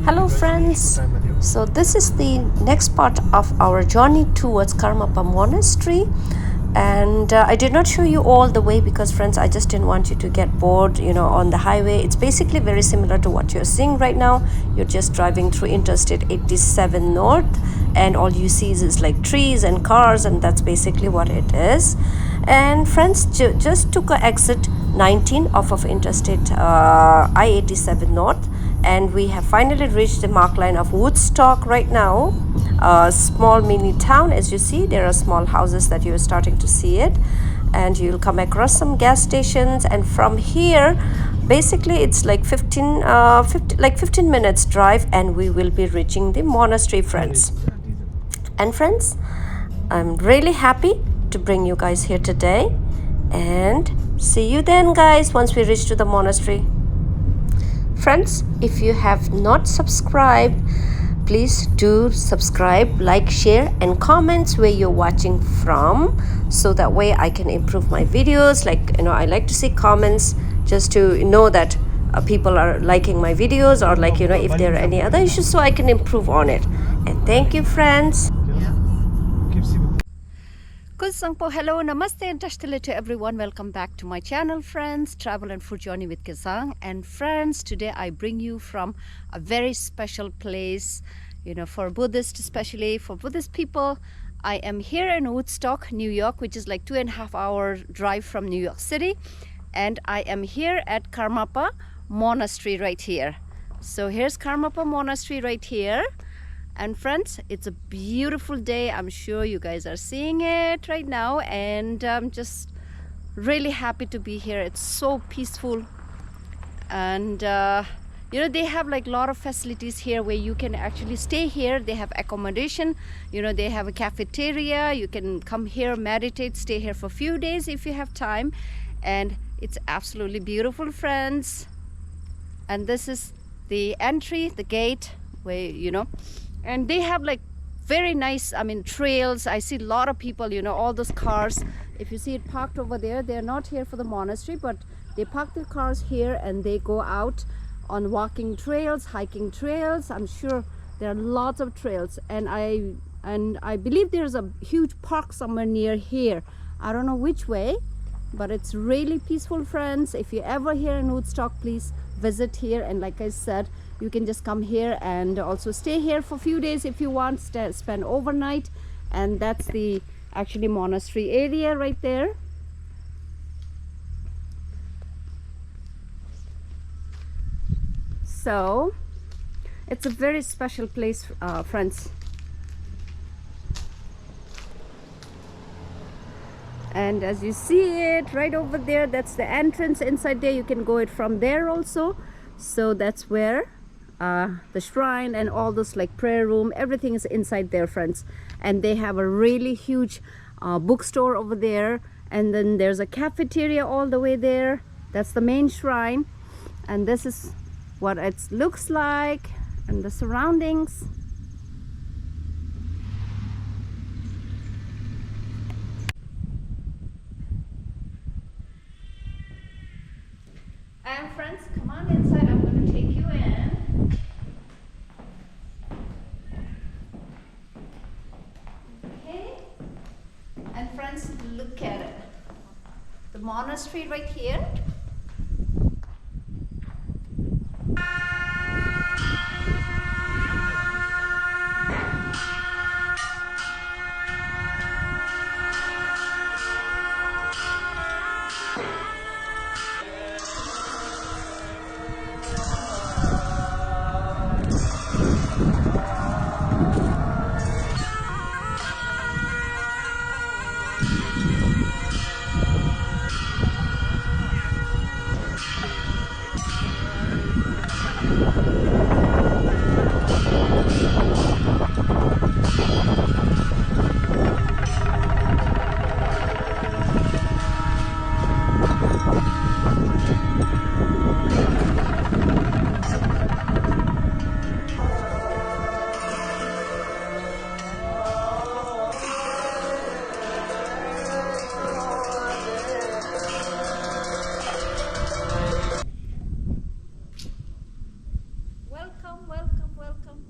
Hello friends, so this is the next part of our journey towards Karmapa Monastery, and I did not show you all the way because friends, I just didn't want you to get bored on the highway. It's basically very similar to what you're seeing right now. You're just driving through Interstate 87 North and all you see is like trees and cars, and that's basically what it is. And friends, just took a exit 19 off of Interstate I-87 North, and we have finally reached the mark line of Woodstock right now. A small mini town, as you see. There are small houses that you're starting to see it, and you'll come across some gas stations, and from here basically it's like 15 minutes drive and we will be reaching the monastery, friends. And friends, I'm really happy to bring you guys here today, and see you then guys once we reach to the monastery. Friends, if you have not subscribed, please do subscribe, like, share and comments where you're watching from, so that way I can improve my videos. I like to see comments just to know that people are liking my videos, or if there are any other issues, so I can improve on it. And thank you friends. Hello, namaste and tashtile to everyone. Welcome back to my channel, friends. Travel and food journey with Kesang. And friends, today I bring you from a very special place, for Buddhists, especially for Buddhist people. I am here in Woodstock, New York, which is like 2.5 hour drive from New York City. And I am here at Karmapa Monastery right here. So here's Karmapa Monastery right here. And friends, it's a beautiful day. I'm sure you guys are seeing it right now, and I'm just really happy to be here. It's so peaceful, and they have like a lot of facilities here where you can actually stay here. They have accommodation, they have a cafeteria. You can come here, meditate, stay here for a few days if you have time, and it's absolutely beautiful, friends. And this is the entry, the gate, where and they have like very nice, trails. I see a lot of people, all those cars. If you see it parked over there, they're not here for the monastery, but they park their cars here and they go out on walking trails, hiking trails. I'm sure there are lots of trails, and I believe there's a huge park somewhere near here. I don't know which way, but it's really peaceful, friends. If you're ever here in Woodstock, please visit here. And like I said, you can just come here and also stay here for a few days if you want, spend overnight. And that's the actually monastery area right there. So it's a very special place, friends. And as you see it right over there, that's the entrance. Inside there you can go it from there also. So that's where the shrine and all this like prayer room, everything is inside there, friends. And they have a really huge bookstore over there, and then there's a cafeteria all the way there. That's the main shrine, and this is what it looks like, and the surroundings. And friends, come on inside, I'm going to take you in. Okay, and friends, look at it. The monastery right here. Welcome, welcome. welcome.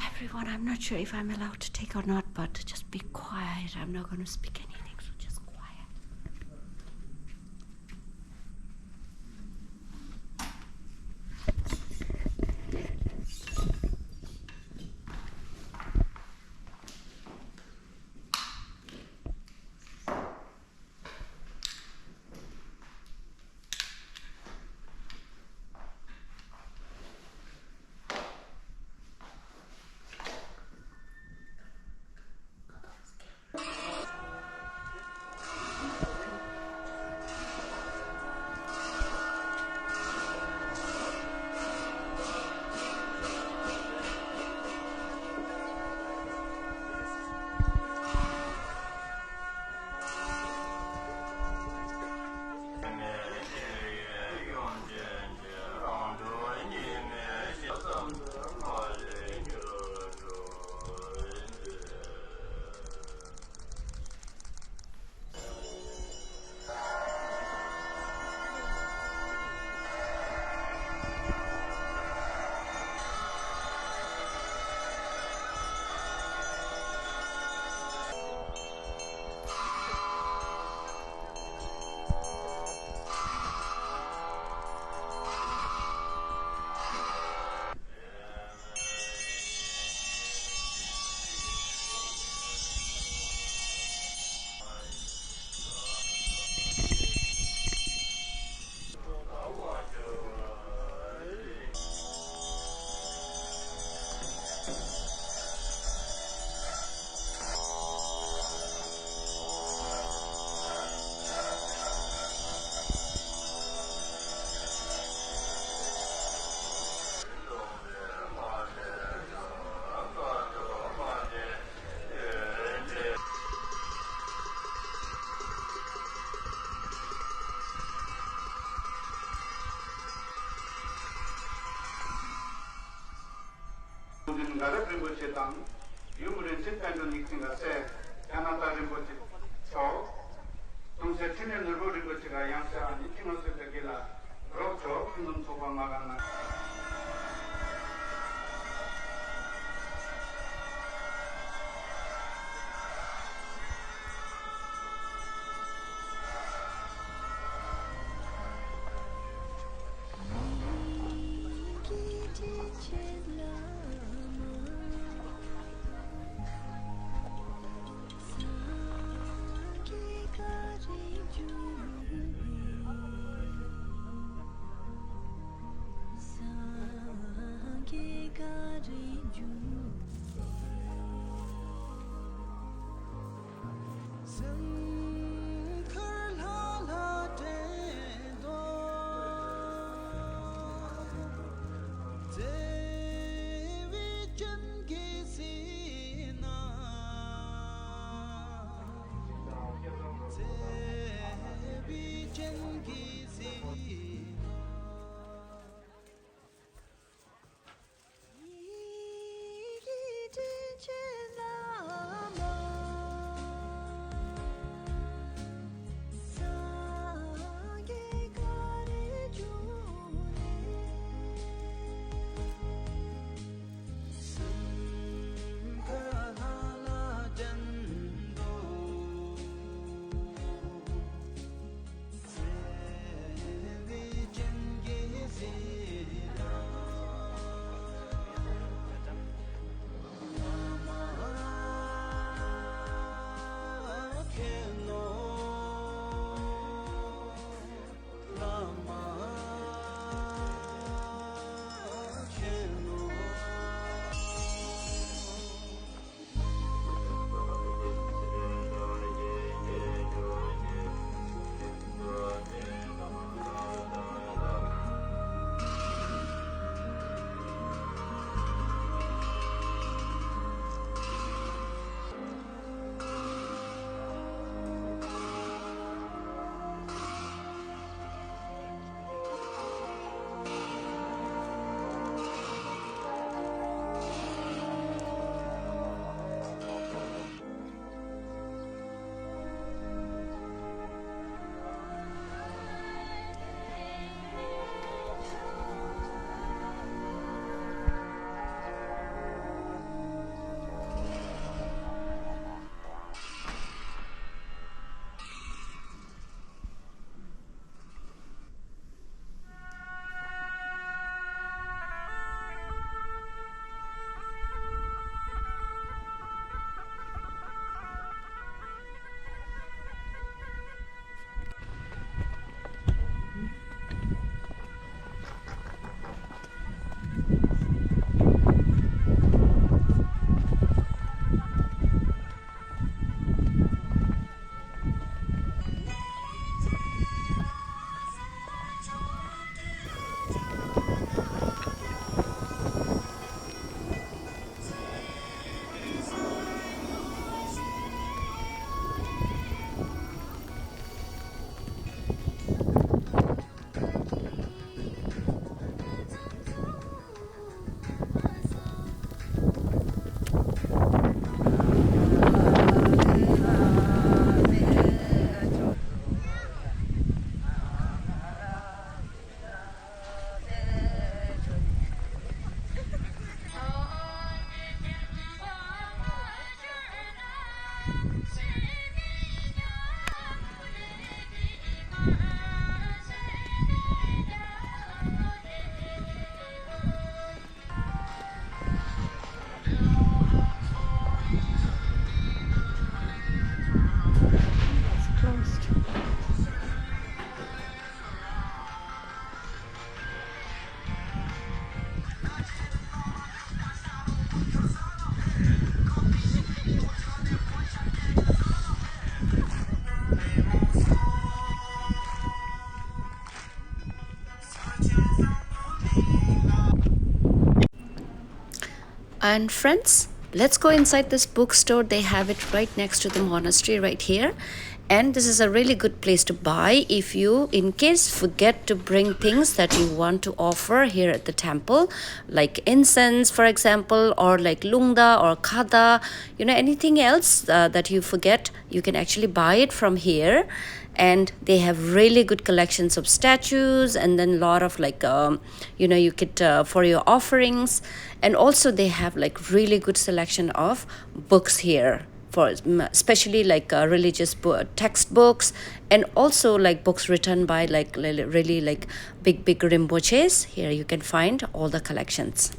Everyone, I'm not sure if I'm allowed to take or not, but just be quiet. I'm not going to speak anything, so just quiet. Rimpochee tang, yumurin chittanun niktingase, Canada Rimpochee cho, 동시에 팀의 넓은 Rimpochee가 양세한 이팅어스 되기라, 그렇죠, 힘든 소방 마감나. And friends, let's go inside this bookstore. They have it right next to the monastery right here. And this is a really good place to buy if you in case forget to bring things that you want to offer here at the temple, like incense for example, or like lungda or kada, you know, anything else that you forget, you can actually buy it from here. And they have really good collections of statues, and then a lot of like you know, you could for your offerings. And also they have like really good selection of books here, for especially like religious textbooks, and also like books written by like really like big Rimpochees. Here you can find all the collections.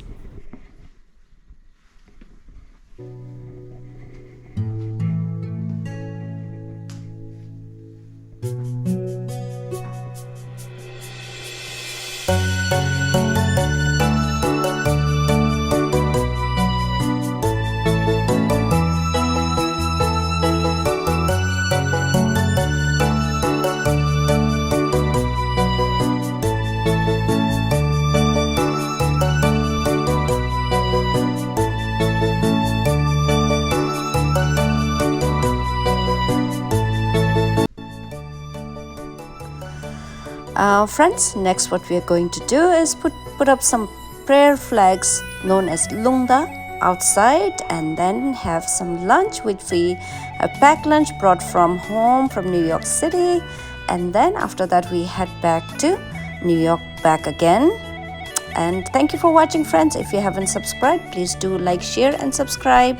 Friends, next what we are going to do is put up some prayer flags known as lungda outside, and then have some lunch, which we have packed lunch brought from home from New York City. And then after that we head back to New York back again. And thank you for watching, friends. If you haven't subscribed, please do like, share and subscribe.